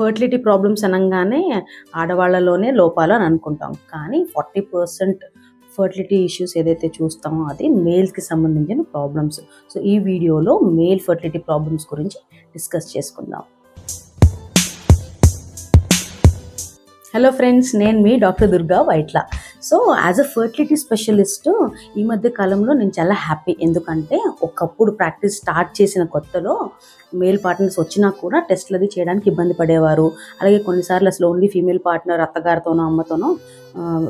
Fertility problems అనగానే ఆడవాళ్ళలోనే లోపాలు అని అనుకుంటాం. కానీ 40% ఫర్టిలిటీ ఇష్యూస్ ఏదైతే చూస్తామో అది మేల్స్కి సంబంధించిన ప్రాబ్లమ్స్. సో ఈ వీడియోలో మేల్ ఫర్టిలిటీ ప్రాబ్లమ్స్ గురించి డిస్కస్ చేసుకుందాం. హలో ఫ్రెండ్స్, నేను మీ doctor Durga Vaitla. So as a fertility specialist ఈ మధ్య కాలంలో నేను చాలా హ్యాపీ. ఎందుకంటే ఒకప్పుడు ప్రాక్టీస్ స్టార్ట్ చేసిన కొత్తలో మేల్ పార్ట్నర్స్ వచ్చినా కూడా టెస్ట్లు అది చేయడానికి ఇబ్బంది పడేవారు. అలాగే కొన్నిసార్లు అసలు ఓన్లీ ఫీమేల్ పార్ట్నర్ అత్తగారితోనో అమ్మతోనో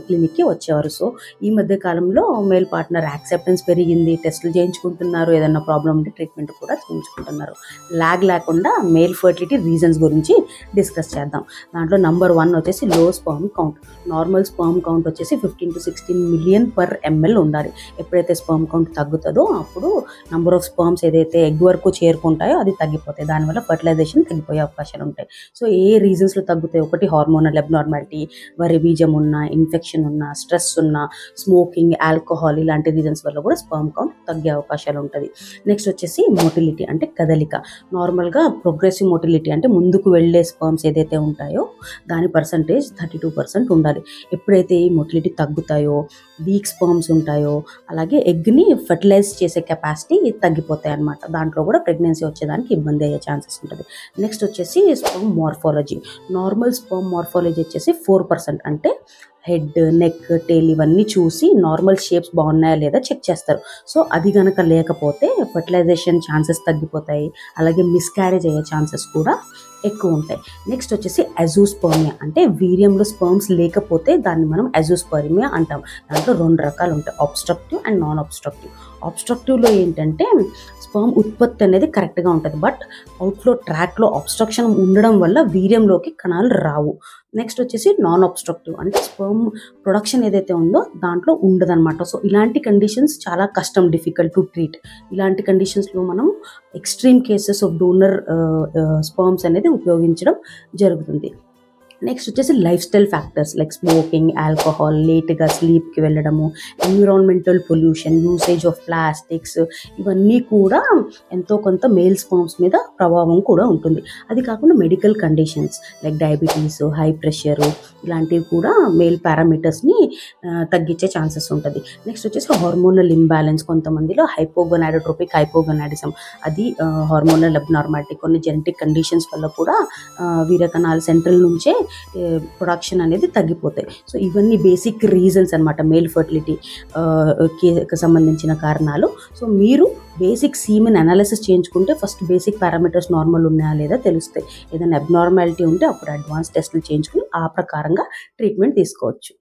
క్లినిక్కి వచ్చేవారు. సో ఈ మధ్య కాలంలో మేల్ పార్ట్నర్ యాక్సెప్టెన్స్ పెరిగింది, టెస్టులు చేయించుకుంటున్నారు, ఏదైనా ప్రాబ్లం ఉంటే ట్రీట్మెంట్ కూడా చేయించుకుంటున్నారు. ల్యాగ్ లేకుండా మేల్ ఫర్టిలిటీ రీజన్స్ గురించి డిస్కస్ చేద్దాం. దాంట్లో నంబర్ 1 వచ్చేసి లో sperm count. Normal sperm count వచ్చేసి 15 to 16 మిలియన్ పర్ ఎంఎల్ ఉండాలి. ఎప్పుడైతే స్పర్మ్ కౌంట్ తగ్గుతుందో అప్పుడు నంబర్ ఆఫ్ స్పర్మ్స్ ఏదైతే ఎగ్ వరకు చేరుకుంటాయో అది తగ్గిపోతాయి. దానివల్ల ఫర్టిలైజేషన్ తగ్గిపోయే అవకాశాలు ఉంటాయి. సో ఏ రీజన్స్లో తగ్గుతాయి? ఒకటి హార్మోనల్ అబ్నార్మాలిటీ, వరి బీజం ఉన్న, ఇన్ఫెక్షన్ ఉన్న, స్ట్రెస్ ఉన్న, స్మోకింగ్, ఆల్కహాల్ ఇలాంటి రీజన్స్ వల్ల కూడా స్పర్మ్ కౌంట్ తగ్గే అవకాశాలు ఉంటుంది. నెక్స్ట్ వచ్చేసి మోటిలిటీ అంటే కదలిక. నార్మల్గా ప్రోగ్రెసివ్ మోటిలిటీ అంటే ముందుకు వెళ్ళే స్పర్మ్స్ ఏదైతే ఉంటాయో దాని పర్సంటేజ్ 32% ఉండాలి. ఎప్పుడైతే ఈ మోటిలిటీ తగ్గుతాయో, వీక్ స్పర్మ్స్ ఉంటాయో, అలాగే ఎగ్ని ఫర్టిలైజ్ చేసే కెపాసిటీ తగ్గిపోతాయి అన్నమాట. దాంట్లో కూడా ప్రెగ్నెన్సీ వచ్చేదానికి ఇబ్బంది అయ్యే ఛాన్సెస్ ఉంటుంది. నెక్స్ట్ వచ్చేసి sperm morphology. Normal sperm morphology వచ్చేసి 4%. అంటే హెడ్, నెక్, టేల్ ఇవన్నీ చూసి నార్మల్ షేప్స్ బాగున్నాయా లేదా చెక్ చేస్తారు. సో అది కనుక లేకపోతే ఫర్టిలైజేషన్ ఛాన్సెస్ తగ్గిపోతాయి. అలాగే మిస్క్యారేజ్ అయ్యే ఛాన్సెస్ కూడా ఎక్కువ ఉంటాయి. నెక్స్ట్ వచ్చేసి అజూస్పర్మియా. అంటే వీర్యంలో స్పర్మ్స్ లేకపోతే దాన్ని మనం అజూస్పర్మియా అంటాం. దాంట్లో 2 రకాలు ఉంటాయి, ఆబ్స్ట్రక్టివ్ అండ్ నాన్ ఆబ్స్ట్రక్టివ్. ఆబ్స్ట్రక్టివ్లో ఏంటంటే స్పర్మ్ ఉత్పత్తి అనేది కరెక్ట్గా ఉంటుంది, బట్ అవుట్ఫ్లో ట్రాక్లో ఆబ్స్ట్రక్షన్ ఉండడం వల్ల వీర్యంలోకి కణాలు రావు. నెక్స్ట్ వచ్చేసి నాన్ ఆబ్స్ట్రక్టివ్ అంటే స్పర్మ్ ప్రొడక్షన్ ఏదైతే ఉందో దాంట్లో ఉండదన్నమాట. సో ఇలాంటి కండిషన్స్ చాలా కష్టం, డిఫికల్ట్ టు ట్రీట్. ఇలాంటి కండిషన్స్లో మనం extreme cases of donor sperms అనేది ఉపయోగించడం జరుగుతుంది. నెక్స్ట్ వచ్చేసి life style factors like smoking, alcohol, లేట్గా స్లీప్కి వెళ్ళడము, environmental pollution, usage of plastics, ఇవన్నీ కూడా ఎంతో కొంత మేల్ స్పర్మ్స్ మీద ప్రభావం కూడా ఉంటుంది. అది కాకుండా medical conditions like diabetes, high pressure ఇలాంటివి కూడా మేల్ పారామీటర్స్ని తగ్గించే ఛాన్సెస్ ఉంటుంది. నెక్స్ట్ వచ్చేసి హార్మోనల్ ఇంబ్యాలెన్స్. కొంతమందిలో హైపోగొనాడోట్రోపిక్ హైపోగొనాడిజం, అది హార్మోనల్ అబ్నార్మాలిటీ, కొన్ని జెనెటిక్ కండిషన్స్ వల్ల కూడా వీర్యకణాలు సెంట్రల్ నుంచే ప్రొడక్షన్ అనేది తగ్గిపోతాయి. సో ఇవన్నీ బేసిక్ రీజన్స్ అనమాట మేల్ ఫర్టిలిటీకి సంబంధించిన కారణాలు. సో మీరు బేసిక్ సీమెన్ అనాలిసిస్ చేయించుకుంటే ఫస్ట్ బేసిక్ పారామీటర్స్ నార్మల్ ఉన్నాయా లేదా తెలుస్తాయి. ఏదైనా అబ్నార్మాలిటీ ఉంటే అప్పుడు అడ్వాన్స్ టెస్టులు చేయించుకుని ఆ ప్రకారంగా ట్రీట్మెంట్ తీసుకోవచ్చు.